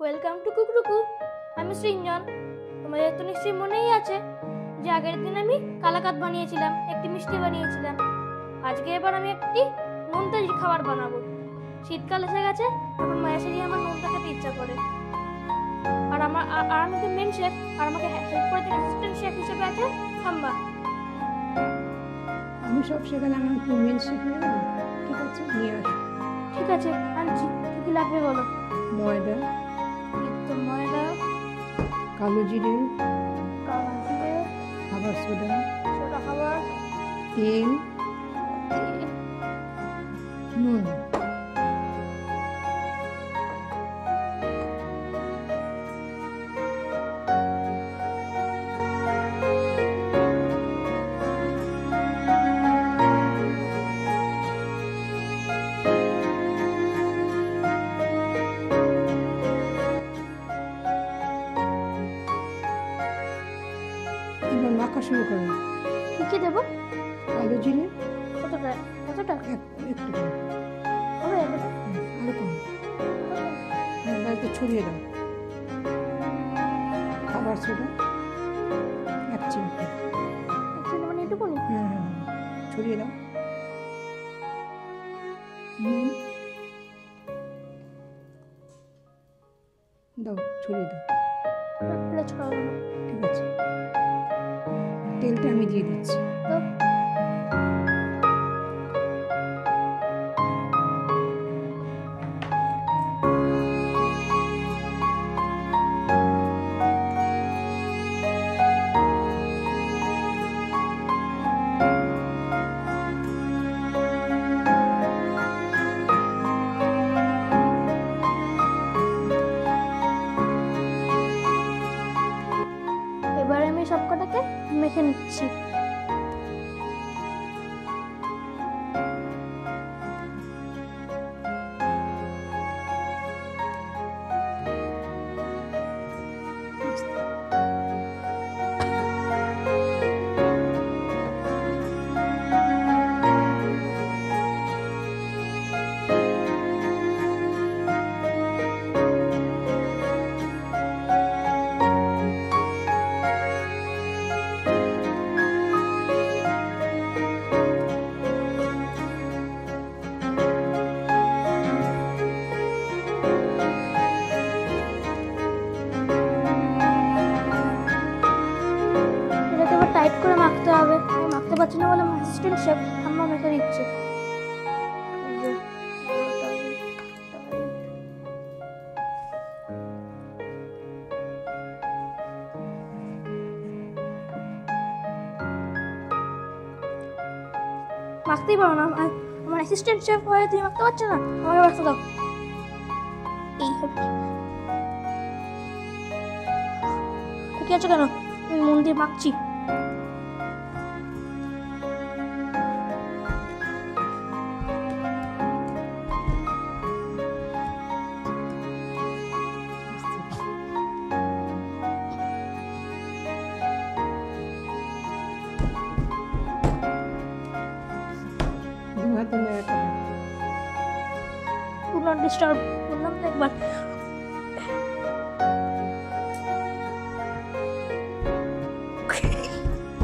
Welcome to কুকরুকু। আমি সৃঞ্জন। তোমাদের তো নিশ্চয়ই মনেই আছে যে আগের দিন আমি কালাকাত বানিয়েছিলাম, একটি মিষ্টি বানিয়েছিলাম। আজকে এবার আমি একটি নোনতা খাবার বানাবো। শীতকাল এসে গেছে, এখন মায়ের আমার নোনতা খেতে ইচ্ছা করে। আর আমি তো মেন শেফ, আর আমাকে হেল্প করতে অ্যাসিস্ট্যান্ট শেফ হিসেবে আছে ঠাম্মা। আমি সব শেখালাম, আমি কি মেন শেফ হয়ে গেল? ঠিক আছে, নিয়ে আসো। ঠিক আছে, আনছি। কি কি লাগবে বলো? ময়দা, ময়দা, কালো জিরে, খাবার সোডা, খাবার, তেল, নুন। এবার মাখা শুরু করো। কি কি দেবো? কালো জিরে কতটা? একটু কম, হবে আরো কম। বাড়িতে ছড়িয়ে দাও। খাবার সোডা 1 চিমটি। মানে এটুকুনি? ছড়িয়ে দাও। নুন দাও, ছড়িয়ে দাও। ঠিক আছে, তেলটা আমি দিয়ে দিচ্ছি। এবার আমি সবকটাকে মেখে নিচ্ছি। টাইট করে মাখতে হবে। আমি মাখতে পারছি না বলে আমার অ্যাসিস্ট্যান্ট শেফ ঠাম্মা মেখে দিচ্ছে। মাখতেই পারো না, আমার অ্যাসিস্ট্যান্ট শেফ হয়ে তুমি মাখতে পারছো না? আমাকে মাখতে দাও। এই হবে ঠিক আছে কেন? আমি মন দিয়ে মাখছি। ডিস্টার্ব করলাম তো একবার।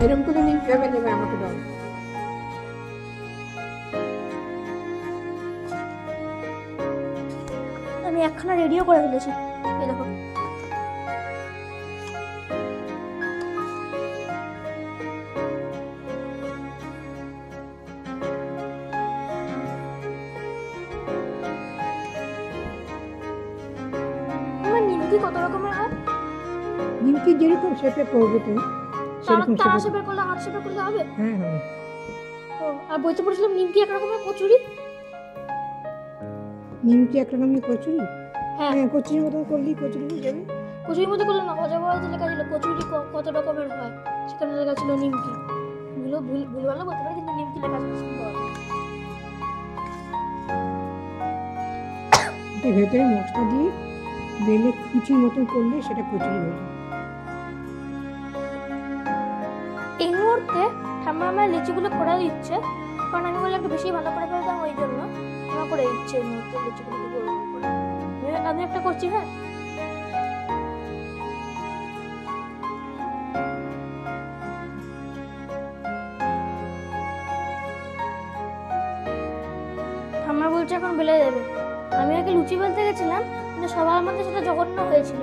এরকম করে নিয়ে ভেবে নেবে, আমাকে দাও। আমি একখানা রেডিও করে ফেলেছি, এই দেখো। নিমকি কত রকমের হয়? নিমকি যেরকম শেপে করবে তুমি তারা শেপে করলে হাত শেপে করলে হবে? হ্যাঁ হবে। আর বইতে পড়েছিলাম নিমকি এক রকমের কচুরি। নিমকি এক রকমের কচুরি? হ্যাঁ, কচুরির মতন করলেই কচুরি হয়ে যাবে। কচুরির মতো করলে না, অজাবাতে লেখা ছিল কচুরি কত রকমের হয়, সেখানে লেখা ছিল নিমকি। ভুলভাল বলতে পারে, কিন্তু নিমকি লেখা ছিল সুন্দর। ভেতরে মশলা দিয়ে বেলে কুচির মতন করলে সেটা কচুরি হয়ে যাবে। এই মুহূর্তে ঠাম্মা আমার লিচিগুলো করে দিচ্ছে, কারণ আমি বলে একটু বেশি ভালো করে ফেলতাম, ওই জন্য আমার করে দিচ্ছে এই মুহূর্তে লিচিগুলো গোল গোল করে। আমি একটা করছি, হ্যাঁ। বলছে এখন বেলে দেবে। আমি আগে লুচি বেলতে গেছিলাম, কিন্তু সবার মধ্যে সেটা জঘন্য হয়েছিল।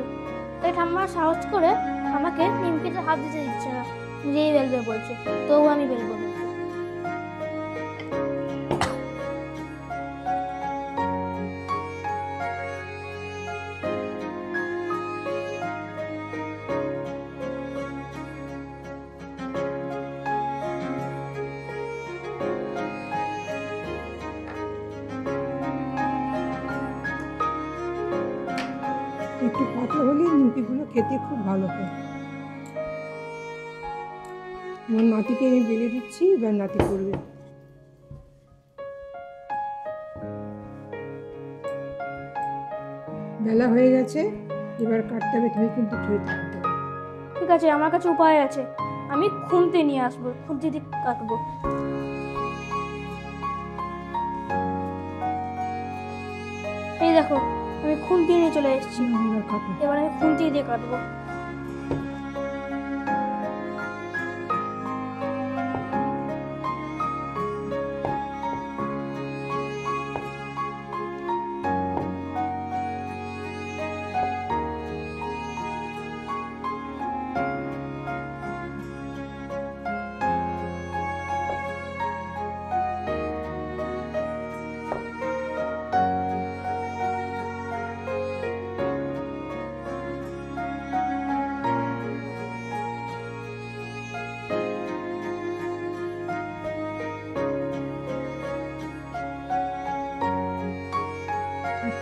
তাই ঠাম্মা সাহস করে আমাকে নিমকিতে হাত দিতে দিচ্ছে না, নিজেই বেলবে বলছে। তবু আমি বেলবো না। একটু পাতলা হলে নিমকিগুলো খেতে খুব ভালো হয়। আমার নাতিকে আমি বেলে দিচ্ছি, এবার নাতি করবে। বেলা হয়ে গেছে, এবার কাটতে হবে, তুমি কিন্তু ধুয়ে থাকবে। ঠিক আছে, আমার কাছে উপায় আছে। আমি খুন্তি নিয়ে আসবো, খুন্তি দিয়ে কাটবো। এই দেখো, আমি খুন্তি নিয়ে চলে এসেছি। এবার কাটো। এবার আমি খুন্তি দিয়ে কাটবো।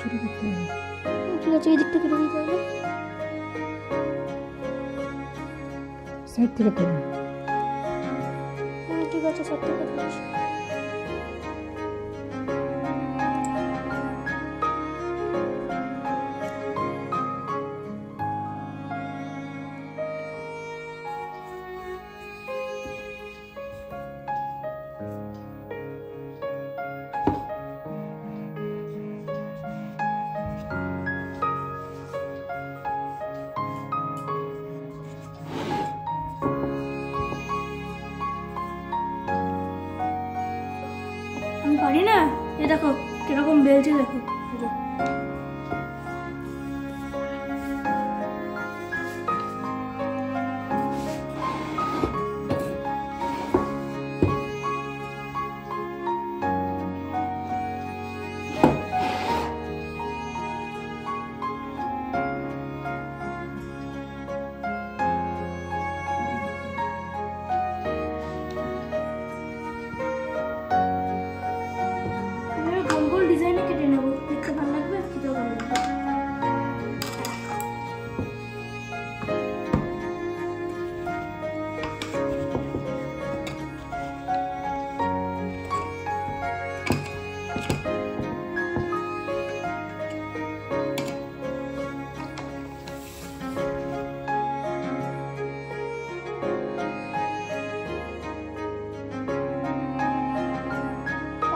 ছোট করতে হবে। ঠিক আছে, এই দিকটা কেটে দিতে হবে। সাইড থেকে করবে। ঠিক আছে, সব থেকে কেটে দিচ্ছি। আমি পারি না। এ দেখো কিরকম বেলছে, দেখো। এই যে। আমি গোল গোল ডিজাইনে কেটে নেবো, দেখতে ভালো লাগবে, খেতেও ভালো লাগবে।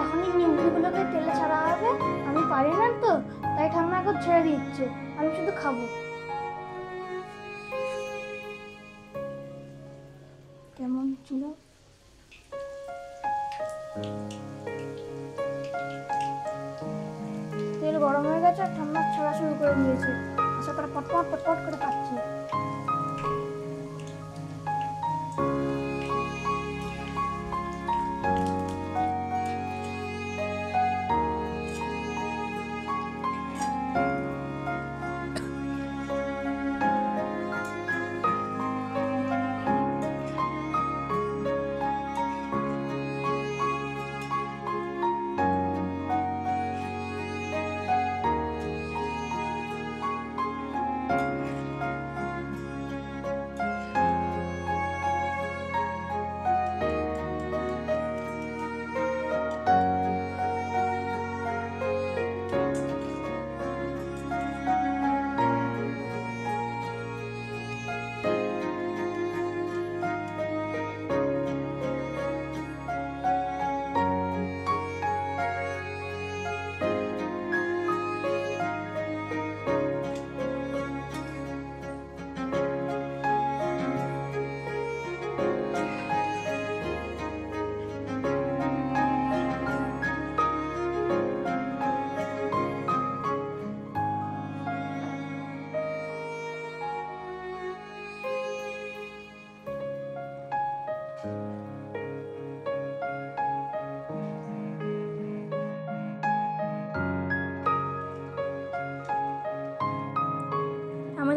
এখনই নিমকিগুলোকে তেলে ছাড়া হবে। আমি পারি না তো, তাই ঠাম্মা এখন ছেড়ে দিচ্ছে। আমি শুধু খাবো। কেমন ছিল? তেল গরম হয়ে গেছে, আর ঠাম্মা ছাড়া শুরু করে দিয়েছে। আশা করে পটপট পটপট করে খাচ্ছি।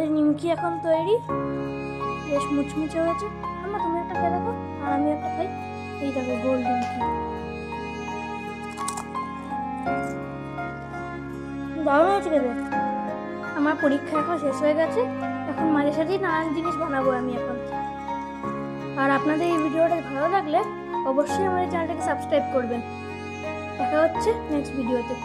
আমাদের নিমকি এখন তৈরি, বেশ মুচমুচে হয়েছে। আমার তুমি একটা খেয়ে দেখো আর আমি একটা খাই। এই দেখো গোল নিমকি, দারুণ হয়েছে খেতে। আমার পরীক্ষা এখন শেষ হয়ে গেছে, এখন মাঝে সাঝেই নানান জিনিস বানাবো আমি এখন। আর আপনাদের এই ভিডিওটা ভালো লাগলে অবশ্যই আমাদের চ্যানেলটাকে সাবস্ক্রাইব করবেন। দেখা হচ্ছে নেক্সট ভিডিওতে।